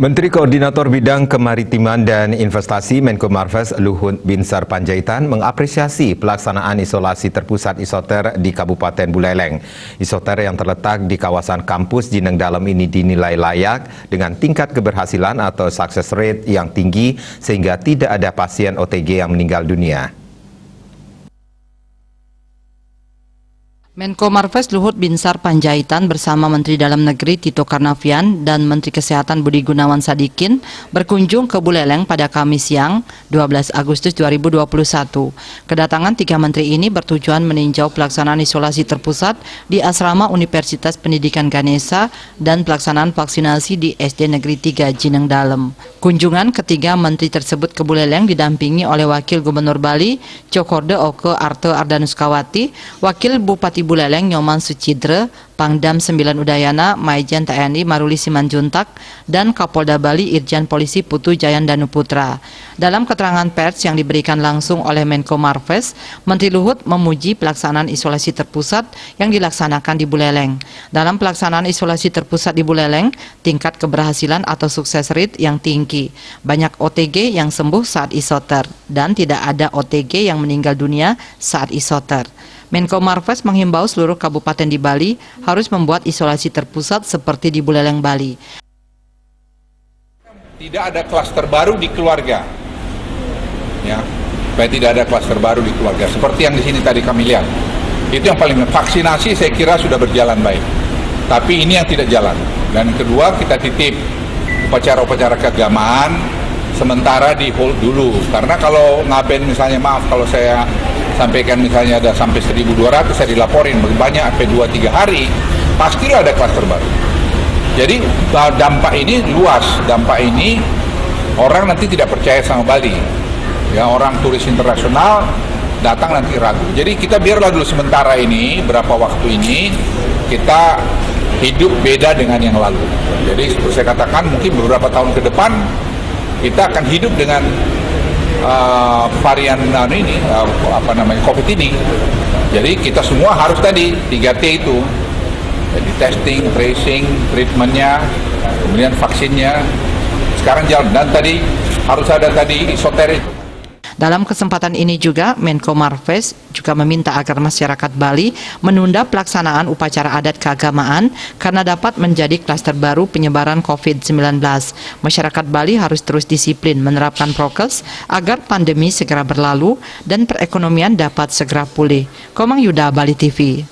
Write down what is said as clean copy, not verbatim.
Menteri Koordinator Bidang Kemaritiman dan Investasi Menko Marves Luhut Binsar Panjaitan mengapresiasi pelaksanaan isolasi terpusat isoter di Kabupaten Buleleng. Isoter yang terletak di kawasan kampus Jineng Dalam ini dinilai layak dengan tingkat keberhasilan atau success rate yang tinggi sehingga tidak ada pasien OTG yang meninggal dunia. Menko Marves Luhut Binsar Panjaitan bersama Menteri Dalam Negeri Tito Karnavian dan Menteri Kesehatan Budi Gunawan Sadikin berkunjung ke Buleleng pada Kamis siang 12 Agustus 2021. Kedatangan tiga menteri ini bertujuan meninjau pelaksanaan isolasi terpusat di Asrama Universitas Pendidikan Ganesha dan pelaksanaan vaksinasi di SD Negeri 3 Jineng Dalam. Kunjungan ketiga menteri tersebut ke Buleleng didampingi oleh Wakil Gubernur Bali Cokorde Oke Arte Ardanuskawati, Wakil Bupati Buleleng Nyoman Sucidre, Pangdam 9 Udayana Maijen TNI Maruli Simanjuntak, dan Kapolda Bali Irjen Polisi Putu Jayan Danuputra. Dalam keterangan pers yang diberikan langsung oleh Menko Marves, Menteri Luhut memuji pelaksanaan isolasi terpusat yang dilaksanakan di Buleleng. Dalam pelaksanaan isolasi terpusat di Buleleng, tingkat keberhasilan atau sukses rate yang tinggi. Banyak OTG yang sembuh saat isoter dan tidak ada OTG yang meninggal dunia saat isoter. Menko Marves menghimbau seluruh kabupaten di Bali harus membuat isolasi terpusat seperti di Buleleng, Bali. Tidak ada klaster baru di keluarga, ya, supaya tidak ada klaster baru di keluarga. Seperti yang di sini tadi kami lihat, itu yang paling penting. Vaksinasi saya kira sudah berjalan baik, tapi ini yang tidak jalan. Dan kedua, kita titip upacara-upacara keagamaan sementara di hold dulu, karena kalau ngaben misalnya, maaf kalau saya sampaikan misalnya ada sampai 1.200 saya dilaporin banyak sampai 2-3 hari, pastilah ada klaster baru. Jadi dampak ini luas, dampak ini orang nanti tidak percaya sama Bali, ya, orang turis internasional datang nanti ragu. Jadi kita biarlah dulu sementara ini, berapa waktu ini kita hidup beda dengan yang lalu. Jadi seperti saya katakan, mungkin beberapa tahun ke depan kita akan hidup dengan varian ini, COVID ini. Jadi kita semua harus tadi 3T itu, jadi testing, tracing, treatmentnya, kemudian vaksinnya sekarang jalan, dan tadi harus ada tadi isoter itu. Dalam kesempatan ini juga, Menko Marves juga meminta agar masyarakat Bali menunda pelaksanaan upacara adat keagamaan karena dapat menjadi klaster baru penyebaran COVID-19. Masyarakat Bali harus terus disiplin menerapkan prokes agar pandemi segera berlalu dan perekonomian dapat segera pulih. Komang Yuda, Bali TV.